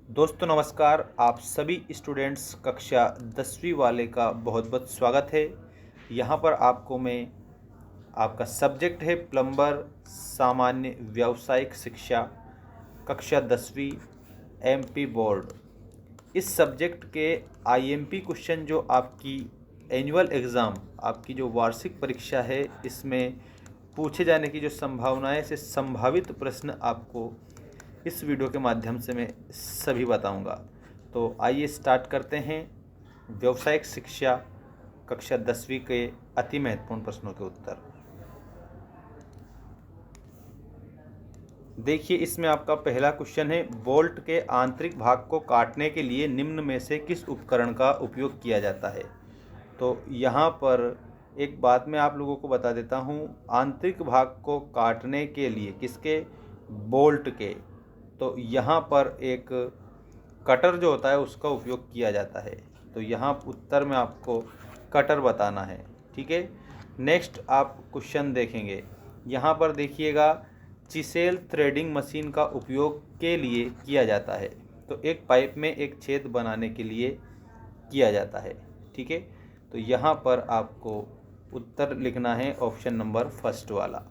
दोस्तों नमस्कार। आप सभी स्टूडेंट्स कक्षा 10वीं वाले का बहुत बहुत स्वागत है। यहाँ पर आपको मैं आपका सब्जेक्ट है प्लम्बर सामान्य व्यावसायिक शिक्षा कक्षा 10वीं एमपी बोर्ड। इस सब्जेक्ट के आईएमपी क्वेश्चन जो आपकी एनुअल एग्ज़ाम आपकी जो वार्षिक परीक्षा है इसमें पूछे जाने की जो संभावनाएं से संभावित प्रश्न आपको इस वीडियो के माध्यम से मैं सभी बताऊंगा। तो आइए स्टार्ट करते हैं व्यावसायिक शिक्षा कक्षा 10वीं के अति महत्वपूर्ण प्रश्नों के उत्तर। देखिए, इसमें आपका पहला क्वेश्चन है, बोल्ट के आंतरिक भाग को काटने के लिए निम्न में से किस उपकरण का उपयोग किया जाता है। तो यहाँ पर एक बात मैं आप लोगों को बता देता हूँ, आंतरिक भाग को काटने के लिए किसके, बोल्ट के, तो यहाँ पर एक कटर जो होता है उसका उपयोग किया जाता है। तो यहाँ उत्तर में आपको कटर बताना है, ठीक है। नेक्स्ट आप क्वेश्चन देखेंगे, यहाँ पर देखिएगा, चिसेल थ्रेडिंग मशीन का उपयोग के लिए किया जाता है। तो एक पाइप में एक छेद बनाने के लिए किया जाता है, ठीक है। तो यहाँ पर आपको उत्तर लिखना है ऑप्शन नंबर फर्स्ट वाला,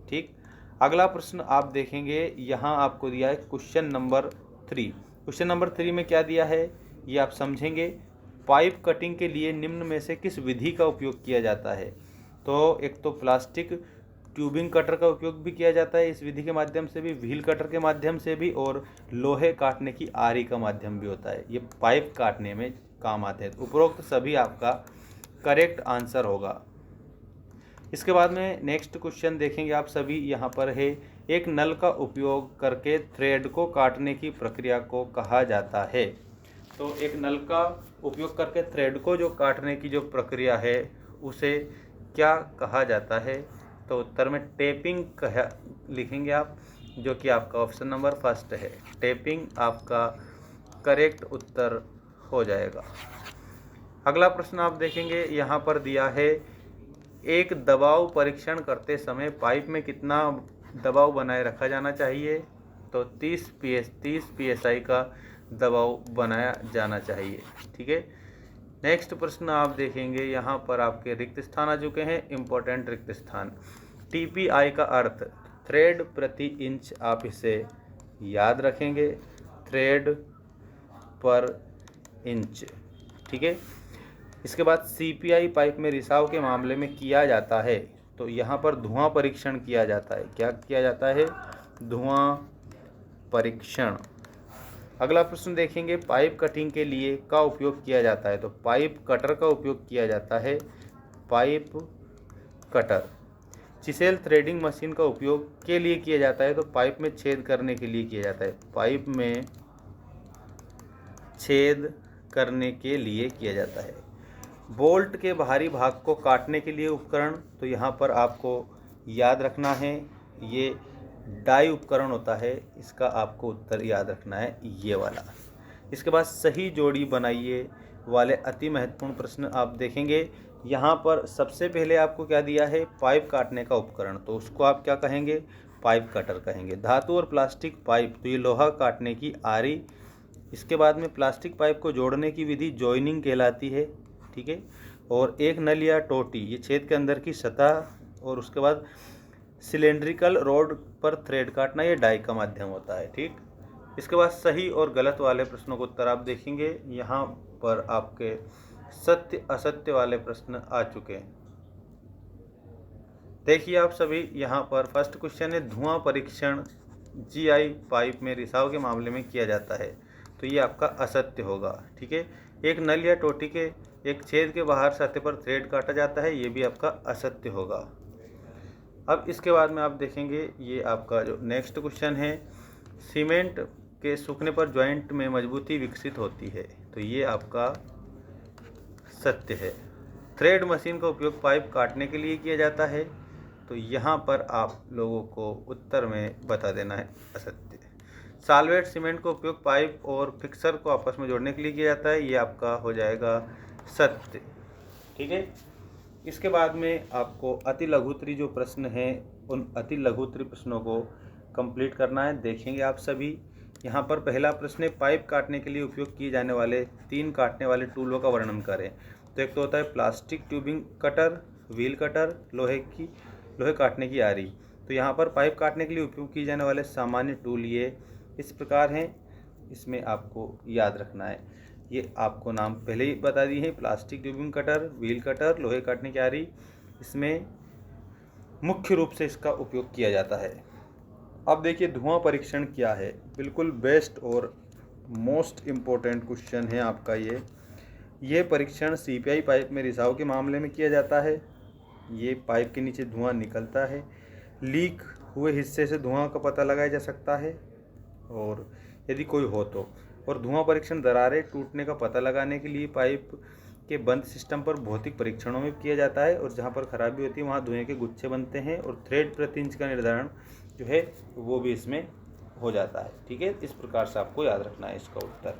ठीक। अगला प्रश्न आप देखेंगे, यहाँ आपको दिया है क्वेश्चन नंबर 3। क्वेश्चन नंबर 3 में क्या दिया है ये आप समझेंगे। पाइप कटिंग के लिए निम्न में से किस विधि का उपयोग किया जाता है। तो एक तो प्लास्टिक ट्यूबिंग कटर का उपयोग भी किया जाता है इस विधि के माध्यम से भी, व्हील कटर के माध्यम से भी, और लोहे काटने की आरी का माध्यम भी होता है। ये पाइप काटने में काम आते हैं। उपरोक्त सभी आपका करेक्ट आंसर होगा। इसके बाद में नेक्स्ट क्वेश्चन देखेंगे आप सभी, यहाँ पर है, एक नल का उपयोग करके थ्रेड को काटने की प्रक्रिया को कहा जाता है। तो एक नल का उपयोग करके थ्रेड को जो काटने की जो प्रक्रिया है उसे क्या कहा जाता है। तो उत्तर में टेपिंग लिखेंगे आप, जो कि आपका ऑप्शन नंबर फर्स्ट है। टेपिंग आपका करेक्ट उत्तर हो जाएगा। अगला प्रश्न आप देखेंगे, यहाँ पर दिया है, एक दबाव परीक्षण करते समय पाइप में कितना दबाव बनाए रखा जाना चाहिए। तो 30 psi का दबाव बनाया जाना चाहिए, ठीक है। नेक्स्ट प्रश्न आप देखेंगे, यहाँ पर आपके रिक्त स्थान आ चुके हैं, इम्पोर्टेंट रिक्त स्थान। TPI का अर्थ थ्रेड प्रति इंच, आप इसे याद रखेंगे, थ्रेड पर इंच, ठीक है। इसके बाद CPI पाइप में रिसाव के मामले में किया जाता है। तो यहाँ पर धुआं परीक्षण किया जाता है। क्या किया जाता है, धुआं परीक्षण। अगला प्रश्न देखेंगे, पाइप कटिंग के लिए का उपयोग किया जाता है। तो पाइप कटर का उपयोग किया जाता है, pipe cutter. Chisel threading machine का उपयोग के लिए किया जाता है। तो पाइप में छेद करने के लिए किया जाता है, पाइप में छेद करने के लिए किया जाता है। बोल्ट के बाहरी भाग को काटने के लिए उपकरण, तो यहाँ पर आपको याद रखना है, ये डाई उपकरण होता है, इसका आपको उत्तर याद रखना है ये वाला। इसके बाद सही जोड़ी बनाइए वाले अति महत्वपूर्ण प्रश्न आप देखेंगे। यहाँ पर सबसे पहले आपको क्या दिया है, पाइप काटने का उपकरण, तो उसको आप क्या कहेंगे, पाइप कटर कहेंगे। धातु और प्लास्टिक पाइप, तो ये लोहा काटने की आरी। इसके बाद में प्लास्टिक पाइप को जोड़ने की विधि जॉइनिंग कहलाती है, ठीक है। और एक नल या टोटी, ये छेद के अंदर की सतह, और उसके बाद सिलेंड्रिकल रोड पर थ्रेड काटना, ये डाई का माध्यम होता है, ठीक। इसके बाद सही और गलत वाले प्रश्नों को उत्तर आप देखेंगे। यहाँ पर आपके सत्य असत्य वाले प्रश्न आ चुके हैं। देखिए आप सभी, यहाँ पर फर्स्ट क्वेश्चन है, धुआं परीक्षण GI पाइप में रिसाव के मामले में किया जाता है। तो ये आपका असत्य होगा, ठीक है। एक नल या टोटी के एक छेद के बाहर सतह पर थ्रेड काटा जाता है, ये भी आपका असत्य होगा। अब इसके बाद में आप देखेंगे, ये आपका जो नेक्स्ट क्वेश्चन है, सीमेंट के सूखने पर जॉइंट में मजबूती विकसित होती है। तो ये आपका सत्य है। थ्रेड मशीन का उपयोग पाइप काटने के लिए किया जाता है। तो यहाँ पर आप लोगों को उत्तर में बता देना है असत्य। साल्वेट सीमेंट का उपयोग पाइप और फिक्सर को आपस में जोड़ने के लिए किया जाता है, ये आपका हो जाएगा सत्य, ठीक है। इसके बाद में आपको अति लघुत्तरी जो प्रश्न हैं उन अति लघुत्तरी प्रश्नों को कंप्लीट करना है। देखेंगे आप सभी, यहाँ पर पहला प्रश्न है, पाइप काटने के लिए उपयोग किए जाने वाले 3 काटने वाले टूलों का वर्णन करें। तो एक तो होता है plastic tubing cutter, wheel cutter, लोहे काटने की आरी। तो यहाँ पर पाइप काटने के लिए उपयोग किए जाने वाले सामान्य टूल ये इस प्रकार हैं, इसमें आपको याद रखना है। ये आपको नाम पहले ही बता दिए हैं, plastic tubing cutter, wheel cutter, लोहे काटने की आरी। इसमें मुख्य रूप से इसका उपयोग किया जाता है। अब देखिए धुआं परीक्षण क्या है। बिल्कुल बेस्ट और मोस्ट इम्पोर्टेंट क्वेश्चन है आपका ये परीक्षण सीपीआई पाइप में रिसाव के मामले में किया जाता है। ये पाइप के नीचे धुआं निकलता है, लीक हुए हिस्से से धुआं का पता लगाया जा सकता है और यदि कोई हो तो। और धुआं परीक्षण दरारें टूटने का पता लगाने के लिए पाइप के बंद सिस्टम पर भौतिक परीक्षणों में किया जाता है, और जहाँ पर खराबी होती है वहाँ धुएं के गुच्छे बनते हैं और थ्रेड प्रति इंच का निर्धारण जो है वो भी इसमें हो जाता है। ठीक है, इस प्रकार से आपको याद रखना है इसका उत्तर।